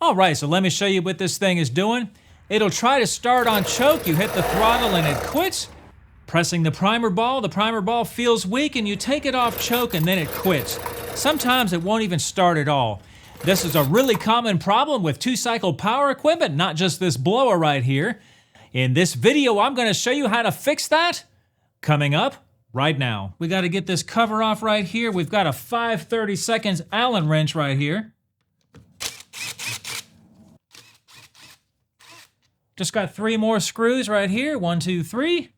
All right, so let me show you what this thing is doing. It'll try to start on choke. You hit the throttle and it quits. Pressing the primer ball feels weak and you take it off choke and then it quits. Sometimes it won't even start at all. This is a really common problem with two-cycle power equipment, not just this blower right here. In this video, I'm gonna show you how to fix that. Coming up right now. We gotta get this cover off right here. We've got a 5/32 Allen wrench right here. Just got 3 more screws right here. 1, 2, 3.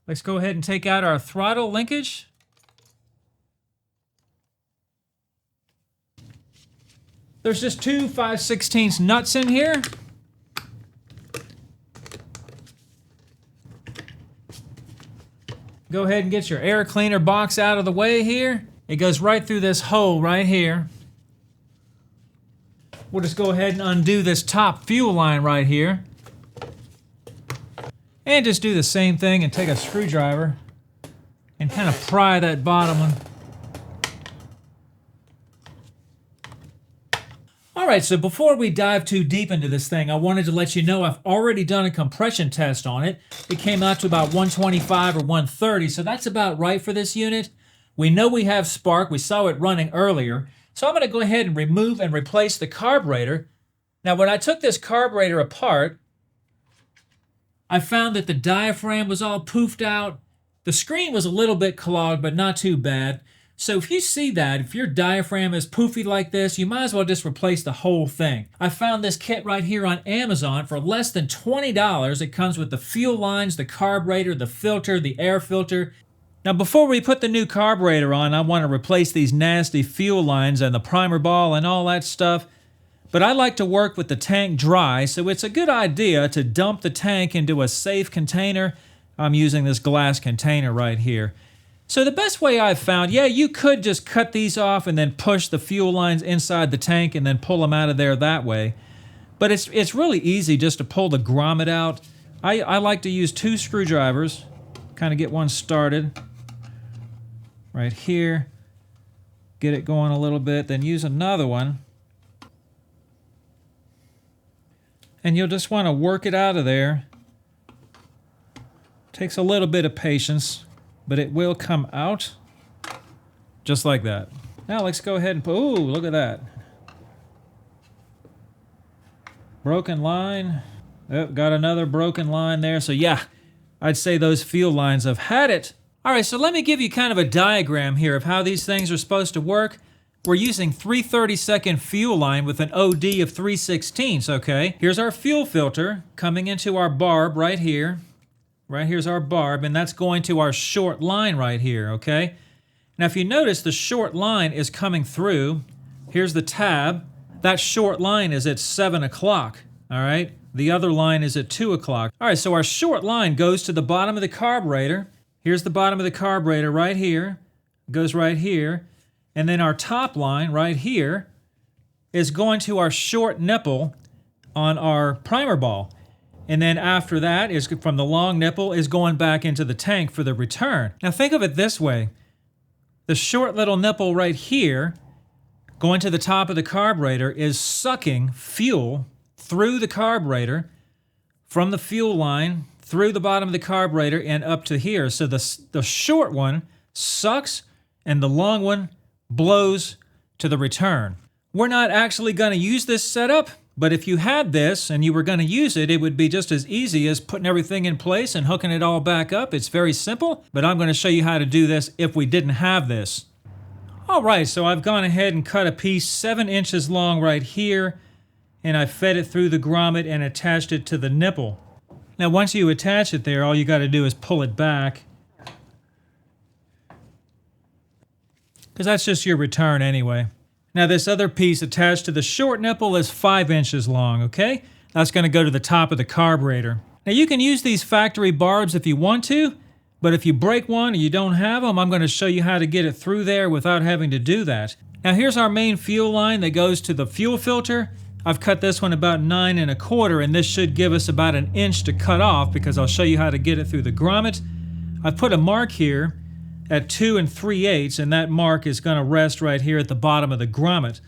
Let's go ahead and take out our throttle linkage. There's just 2 5/16 nuts in here. Go ahead and get your air cleaner box out of the way here. It goes right through this hole right here. We'll just go ahead and undo this top fuel line right here. And just do the same thing and take a screwdriver and kind of pry that bottom one. All right, so before we dive too deep into this thing, I wanted to let you know I've already done a compression test on it. It came out to about 125 or 130, so that's about right for this unit. We know we have spark. We saw it running earlier. So I'm going to go ahead and remove and replace the carburetor. Now, when I took this carburetor apart, I found that the diaphragm was all poofed out. The screen was a little bit clogged, but not too bad. So if you see that, if your diaphragm is poofy like this, you might as well just replace the whole thing. I found this kit right here on Amazon for less than $20. It comes with the fuel lines, the carburetor, the filter, the air filter. Now before we put the new carburetor on, I want to replace these nasty fuel lines and the primer ball and all that stuff. But I like to work with the tank dry, so it's a good idea to dump the tank into a safe container. I'm using this glass container right here. So the best way I've found, yeah, you could just cut these off and then push the fuel lines inside the tank and then pull them out of there that way. But it's really easy just to pull the grommet out. I like to use 2 screwdrivers, kind of get one started right here, get it going a little bit, then use another one. And you'll just want to work it out of there. Takes a little bit of patience, but it will come out just like that. Now let's go ahead and put, ooh, look at that. Broken line. Oh, got another broken line there. So yeah, I'd say those fuel lines have had it. All right, so let me give you kind of a diagram here of how these things are supposed to work. We're using 3/32 fuel line with an OD of 3/16, okay? Here's our fuel filter coming into our barb right here. Right here's our barb, and that's going to our short line right here, okay? Now, if you notice, the short line is coming through. Here's the tab. That short line is at 7 o'clock, all right? The other line is at 2 o'clock. All right, so our short line goes to the bottom of the carburetor. Here's the bottom of the carburetor right here. Goes right here. And then our top line right here is going to our short nipple on our primer ball. And then after that is from the long nipple is going back into the tank for the return. Now think of it this way. The short little nipple right here going to the top of the carburetor is sucking fuel through the carburetor from the fuel line through the bottom of the carburetor and up to here. So the short one sucks and the long one blows to the return. We're not actually going to use this setup, but if you had this and you were going to use it, it would be just as easy as putting everything in place and hooking it all back up. It's very simple, but I'm going to show you how to do this if we didn't have this. All right, so I've gone ahead and cut a piece 7 inches long right here, and I fed it through the grommet and attached it to the nipple. Now, once you attach it there, all you got to do is pull it back, because that's just your return anyway. Now this other piece attached to the short nipple is 5 inches long, okay? That's going to go to the top of the carburetor. Now you can use these factory barbs if you want to, but if you break one or you don't have them, I'm going to show you how to get it through there without having to do that. Now here's our main fuel line that goes to the fuel filter. I've cut this one about 9 1/4, and this should give us about 1 inch to cut off because I'll show you how to get it through the grommet. I've put a mark here at 2 3/8, and that mark is going to rest right here at the bottom of the grommet.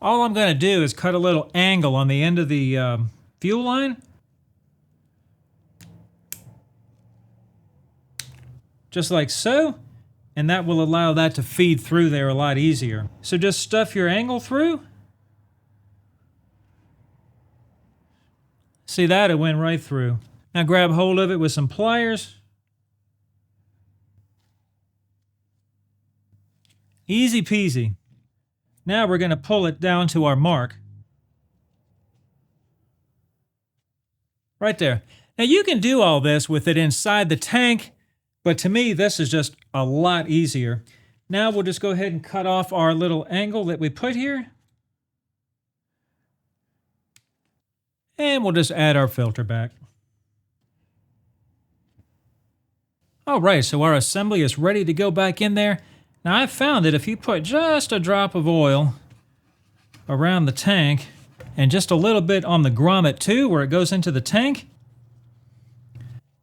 All I'm going to do is cut a little angle on the end of the fuel line. Just like so. And that will allow that to feed through there a lot easier. So just stuff your angle through. See that? It went right through. Now grab hold of it with some pliers. Easy peasy. Now we're going to pull it down to our mark. Right there. Now you can do all this with it inside the tank, but to me this is just a lot easier. Now we'll just go ahead and cut off our little angle that we put here. And we'll just add our filter back. All right, so our assembly is ready to go back in there. Now I've found that if you put just a drop of oil around the tank and just a little bit on the grommet too, where it goes into the tank.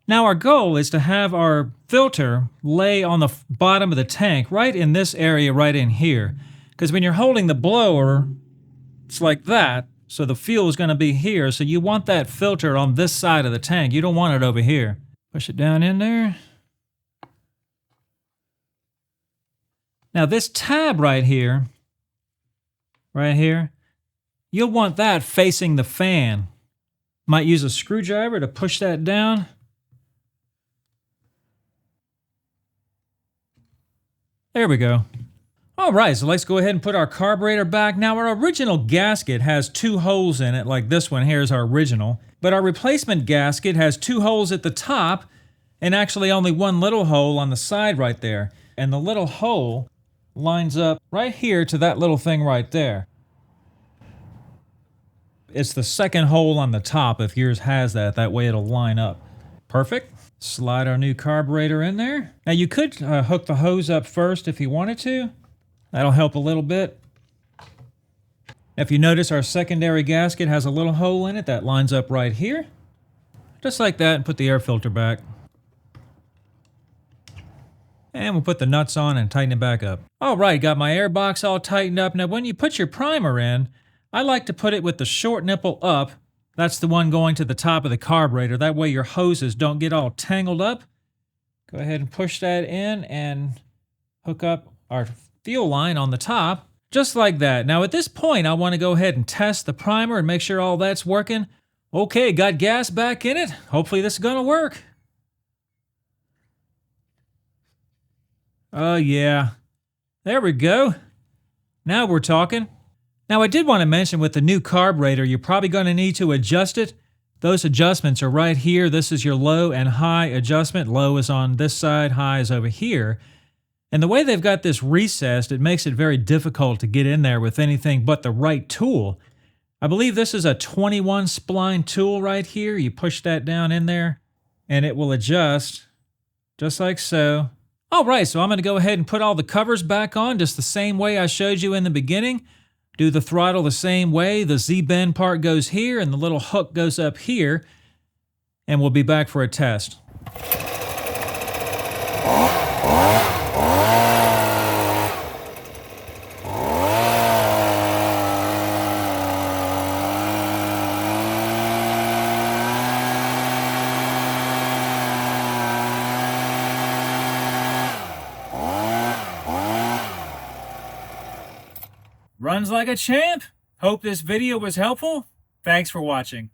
Now our goal is to have our filter lay on the bottom of the tank, right in this area right in here. Because when you're holding the blower, it's like that. So the fuel is going to be here. So you want that filter on this side of the tank. You don't want it over here. Push it down in there. Now this tab right here, you'll want that facing the fan. Might use a screwdriver to push that down. There we go. All right, so let's go ahead and put our carburetor back. Now our original gasket has 2 holes in it, like this one here is our original. But our replacement gasket has 2 holes at the top and actually only 1 little hole on the side right there. And the little hole lines up right here to that little thing right there. It's the second hole on the top if yours has that. That way it'll line up. Perfect. Slide our new carburetor in there. Now you could hook the hose up first if you wanted to. That'll help a little bit. If you notice, our secondary gasket has a little hole in it that lines up right here. Just like that, and put the air filter back. And we'll put the nuts on and tighten it back up. All right, got my air box all tightened up. Now when you put your primer in, I like to put it with the short nipple up. That's the one going to the top of the carburetor. That way your hoses don't get all tangled up. Go ahead and push that in and hook up our fuel line on the top, just like that. Now at this point, I want to go ahead and test the primer and make sure all that's working. Okay, got gas back in it. Hopefully this is going to work. Oh yeah, there we go. Now we're talking. Now I did want to mention with the new carburetor, you're probably going to need to adjust it. Those adjustments are right here. This is your low and high adjustment. Low is on this side, high is over here. And the way they've got this recessed, it makes it very difficult to get in there with anything but the right tool. I believe this is a 21 spline tool right here. You push that down in there and it will adjust just like so. All right, so I'm going to go ahead and put all the covers back on just the same way I showed you in the beginning. Do the throttle the same way. The Z-bend part goes here and the little hook goes up here. And we'll be back for a test. Runs like a champ. Hope this video was helpful. Thanks for watching.